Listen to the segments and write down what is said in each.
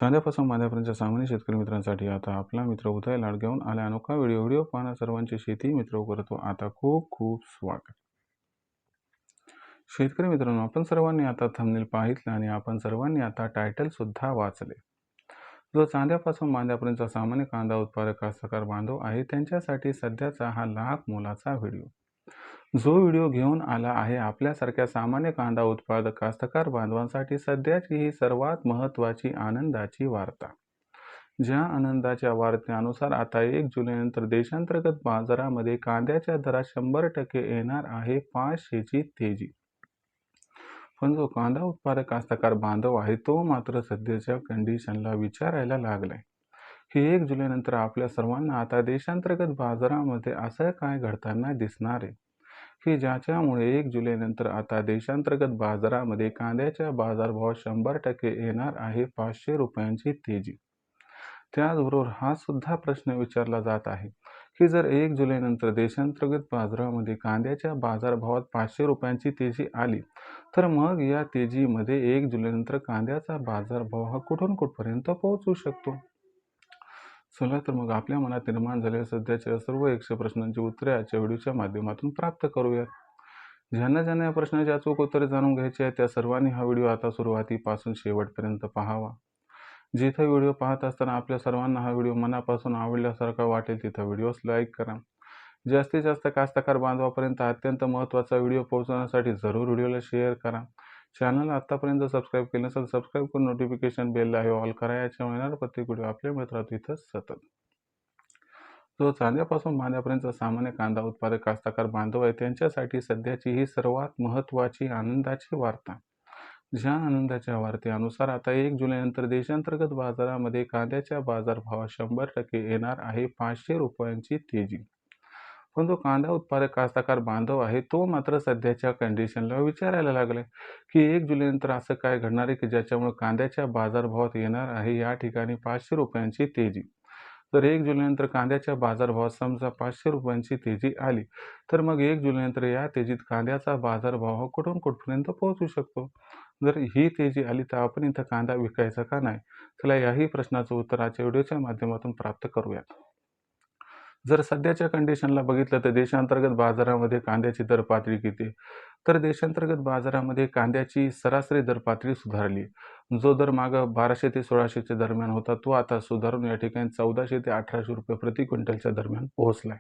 तांद्यापासून मांद्यापर्यंतच्या सामान्य शेतकरी मित्रांसाठी आता आपला मित्र उदय लाड घेऊन आला अनोखा व्हिडिओ पाहणं सर्वांचे शेती मित्र करतो आता खूप खूप स्वागत. शेतकरी मित्रांनो, आपण सर्वांनी आता थंबनेल पाहितलं आणि आपण सर्वांनी आता टायटल सुद्धा वाचले. जो चांद्यापासून मांद्यापर्यंतचा सामान्य कांदा उत्पादक कास्तकार बांधव आहे त्यांच्यासाठी सध्याचा हा लाख मोलाचा व्हिडिओ. जो व्हिडिओ घेऊन आला आहे आपल्यासारख्या सामान्य कांदा उत्पादक कास्तकार बांधवांसाठी सध्याची ही सर्वात महत्त्वाची आनंदाची वार्ता. ज्या आनंदाच्या वार्तेनुसार आता 1 जुलैनंतर देशांतर्गत बाजारामध्ये कांद्याच्या दरात 100% येणार आहे 500ची तेजी. पण जो कांदा उत्पादक कास्तकार बांधव आहे तो मात्र सध्याच्या कंडिशनला विचारायला लागलाय की 1 जुलैनंतर आपल्या सर्वांना आता देशांतर्गत बाजारामध्ये असं काय घडताना दिसणार आहे की ज्याच्यामुळे 1 जुलैनंतर आता देशांतर्गत बाजारामध्ये कांद्याच्या बाजारभावात 100% येणार आहे 500 रुपयांची तेजी. त्याचबरोबर हा सुद्धा प्रश्न विचारला जात आहे की जर 1 जुलैनंतर देशांतर्गत बाजारामध्ये कांद्याच्या बाजारभावात 500 रुपयांची तेजी आली तर मग या तेजीमध्ये 1 जुलैनंतर कांद्याचा बाजारभाव हा कुठून कुठपर्यंत पोहोचू शकतो. चला तर मग आपल्या मनात निर्माण झालेल्या सध्याच्या सर्व 100 प्रश्नांची उत्तरे आजच्या व्हिडिओच्या माध्यमातून प्राप्त करूयात. ज्यांना ज्यांना या प्रश्नाची अचूक उत्तरे जाणून घ्यायची आहे त्या सर्वांनी हा व्हिडिओ आता सुरुवातीपासून शेवटपर्यंत पाहावा. जिथे व्हिडिओ पाहत असताना आपल्या सर्वांना हा व्हिडिओ मनापासून आवडल्यासारखा वाटेल तिथं व्हिडिओस लाईक करा. जास्तीत जास्त कास्तकार बांधवापर्यंत अत्यंत महत्त्वाचा व्हिडिओ पोहोचवण्यासाठी जरूर व्हिडिओला शेअर करा. चॅनल आतापर्यंत सबस्क्राईब केलं नसेल सबस्क्राईब करून नोटिफिकेशन बेल आहे ऑल करा. याच्यामुळे येणारा प्रत्येक व्हिडिओ आपल्या मित्रात इथं सतत. जो चांद्यापासून मांद्यापर्यंतचा सामान्य कांदा उत्पादक कास्तकार बांधव आहे त्यांच्यासाठी सध्याची ही सर्वात महत्त्वाची आनंदाची वार्ता. ज्या आनंदाच्या वार्तेनुसार आता 1 जुलैनंतर देशांतर्गत बाजारामध्ये कांद्याच्या बाजारभावात 100% येणार आहे 500 रुपयांची तेजी. पण जो कांदा उत्पादक कास्तकार बांधव आहे तो मात्र सध्याच्या कंडिशनला विचारायला लागलाय की 1 जुलैनंतर असं काय घडणार आहे की ज्याच्यामुळे कांद्याच्या बाजारभावात येणार आहे या ठिकाणी 500 रुपयांची तेजी. जर 1 जुलैनंतर कांद्याच्या बाजारभावात समजा 500 रुपयांची तेजी आली तर मग 1 जुलैनंतर या तेजीत कांद्याचा बाजारभाव कुठून कुठपर्यंत पोहोचू शकतो. जर ही तेजी आली तर आपण इथं कांदा विकायचा का नाही. चला याही प्रश्नाचं उत्तर आजच्या व्हिडिओच्या माध्यमातून प्राप्त करूयात. जर सध्याच्या कंडिशनला बघितलं तर देशांतर्गत बाजारामध्ये कांद्याची दर पातळी किती तर देशांतर्गत बाजारामध्ये कांद्याची सरासरी दर पातळी सुधारली. जो दर मागं 1200 ते 1600च्या दरम्यान होता तो आता सुधारून या ठिकाणी 1400 ते 1800 रुपये प्रति क्विंटलच्या दरम्यान पोहोचलाय.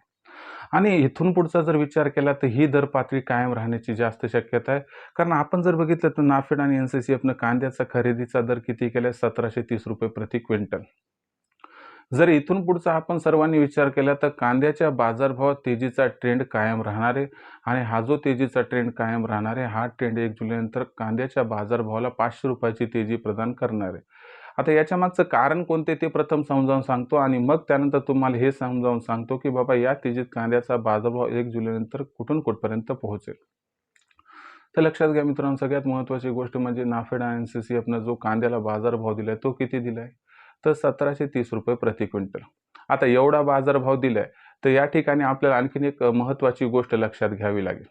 आणि इथून पुढचा जर विचार केला तर ही दर पातळी कायम राहण्याची जास्त शक्यता आहे. कारण आपण जर बघितलं तर नाफेड आणि NCCFनं कांद्याचा खरेदीचा दर किती केलाय 1730 रुपये प्रति क्विंटल. जर इथून पुढचा आपण सर्वांनी विचार केला तर कांद्याच्या बाजारभावात तेजीचा ट्रेंड कायम राहणार आहे आणि हा जो तेजीचा ट्रेंड कायम राहणार आहे हा ट्रेंड 1 जुलैनंतर कांद्याच्या बाजारभावाला 500 रुपयाची तेजी प्रदान करणार आहे. आता याच्या मागचं कारण कोणते ते प्रथम समजावून सांगतो आणि मग त्यानंतर तुम्हाला हे समजावून सांगतो की बाबा या तेजीत कांद्याचा बाजारभाव 1 जुलैनंतर कुठून कुठपर्यंत पोहोचेल. तर लक्षात घ्या मित्रांनो, सगळ्यात महत्त्वाची गोष्ट म्हणजे नाफेड आणि NCCFनं जो कांद्याला बाजारभाव दिलाय तो किती दिलाय तर 1730 रुपये प्रति क्विंटल. आता एवढा बाजारभाव दिलाय तर या ठिकाणी आपल्याला आणखीन एक महत्त्वाची गोष्ट लक्षात घ्यावी लागेल.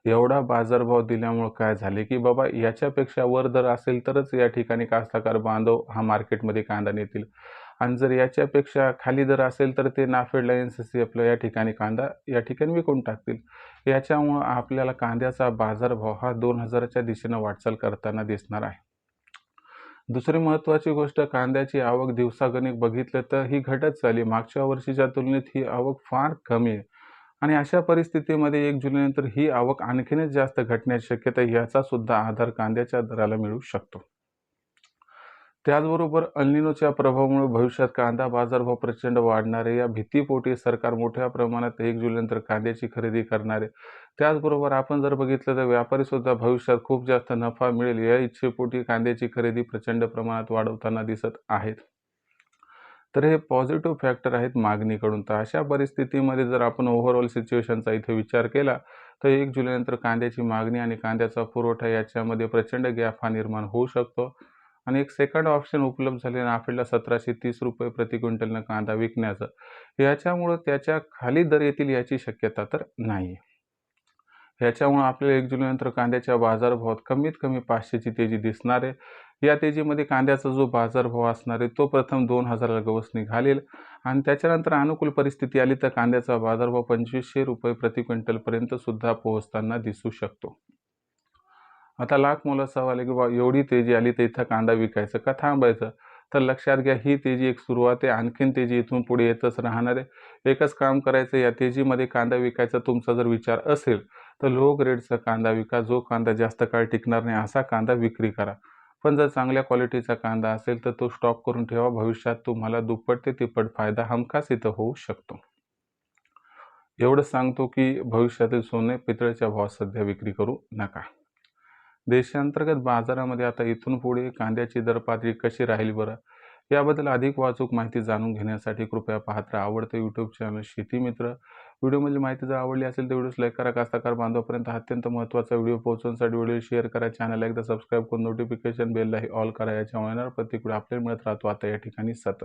एवढा बाजारभाव दिल्यामुळे काय झाले की बाबा याच्यापेक्षा वर दर असेल तरच या ठिकाणी कास्तकार बांधव हा मार्केटमध्ये कांदा नेतील आणि जर याच्यापेक्षा खाली दर असेल तर ते नाफेडला NCCFला या ठिकाणी कांदा या ठिकाणी विकून टाकतील. याच्यामुळं आपल्याला कांद्याचा बाजारभाव हा 2000च्या दिशेनं वाटचाल करताना दिसणार आहे. दुसरी महत्त्वाची गोष्ट कांद्याची आवक दिवसागणिक बघितलं तर ही घटत चालली. मागच्या वर्षीच्या तुलनेत ही आवक फार कमी आहे आणि अशा परिस्थितीमध्ये 1 जुलैनंतर ही आवक आणखीनच जास्त घटण्याची शक्यता याचा सुद्धा आधार कांद्याच्या दराला मिळू शकतो. त्याचबरोबर अल्निनोच्या प्रभावामुळे भविष्यात कांदा बाजारभाव प्रचंड वाढणार आहे या भीतीपोटी सरकार मोठ्या प्रमाणात 1 जुलैनंतर कांद्याची खरेदी करणार आहे. त्याचबरोबर आपण जर बघितलं तर व्यापारी सुद्धा भविष्यात खूप जास्त नफा मिळेल या इच्छेपोटी कांद्याची खरेदी प्रचंड प्रमाणात वाढवताना दिसत आहेत. तर हे पॉझिटिव्ह फॅक्टर आहेत मागणीकडून. तर अशा परिस्थितीमध्ये जर आपण ओव्हरऑल सिच्युएशनचा इथे विचार केला तर 1 जुलैनंतर कांद्याची मागणी आणि कांद्याचा पुरवठा याच्यामध्ये प्रचंड गॅप हा निर्माण होऊ शकतो आणि एक सेकंड ऑप्शन उपलब्ध झाले नाफेडला 1730 रुपये प्रति क्विंटलनं कांदा विकण्याचं. याच्यामुळं त्याच्या खाली दर येतील याची शक्यता तर नाही. याच्यामुळे आपल्याला 1 जुलैनंतर कांद्याच्या बाजारभावात कमीत कमी 500ची तेजी दिसणार आहे. या तेजीमध्ये कांद्याचा जो बाजारभाव असणार आहे तो प्रथम 2,000ला गवसणी घालेल आणि त्याच्यानंतर अनुकूल परिस्थिती आली तर कांद्याचा बाजारभाव ₹2,500 प्रति क्विंटलपर्यंत सुद्धा पोहोचताना दिसू शकतो. आता लाख मोलाचा सवाल आहे की बा एवढी तेजी आली तर इथं कांदा विकायचं का थांबायचं? तर लक्षात घ्या ही तेजी एक सुरुवात आहे. आणखीन तेजी इथून पुढे येतच राहणार आहे. एकच काम करायचं, या तेजीमध्ये कांदा विकायचा तुमचा जर विचार असेल तर लो ग्रेडचा कांदा विका. जो कांदा जास्त काळ टिकणार नाही असा कांदा विक्री करा. पण जर चांगल्या क्वालिटीचा कांदा असेल तर तो स्टॉक करून ठेवा. भविष्यात तुम्हाला दुप्पट ते तिप्पट फायदा हमखास इथं होऊ शकतो. एवढंच सांगतो की भविष्यातील सोने पितळेच्या भावात सध्या विक्री करू नका. देशांतर्गत बाजारामध्ये आता इथून पुढे कांद्याची दर पातळी कशी राहील बरं? याबद्दल अधिक वाचूक माहिती जाणून घेण्यासाठी कृपया पाहत राहा आवडतं यूट्यूब चॅनल शेती मित्र. व्हिडिओमधली माहिती जर आवडली असेल तर व्हिडिओस लाईक करा. कास्तकार बांधवापर्यंत हा अत्यंत महत्त्वाचा व्हिडिओ पोहोचवण्यासाठी व्हिडिओ शेअर करा. चॅनलला एकदा सबस्क्राईब करून नोटिफिकेशन बेललाही ऑल करा. याच्यामुळे येणार प्रत्येक व्हिडिओ आपल्याला मिळत राहतो आता या ठिकाणी सतत.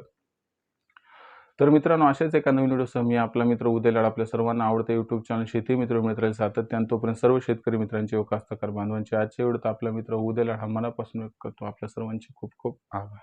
तर मित्रांनो, अशाच एका नवीन व्हिडिओसह मी आपला मित्र उदय लाड आपल्या सर्वांना आवडतं यूट्यूब चॅनल शेती मित्र मिळत राहील सातत्याने. तोपर्यंत सर्व शेतकरी मित्रांचे व कास्तकार बांधवांचे आजच्या व्हिडिओत आपला मित्र उदय लाड हा मनापासून व्यक्त करतो. आपल्या सर्वांचे खूप खूप आभार.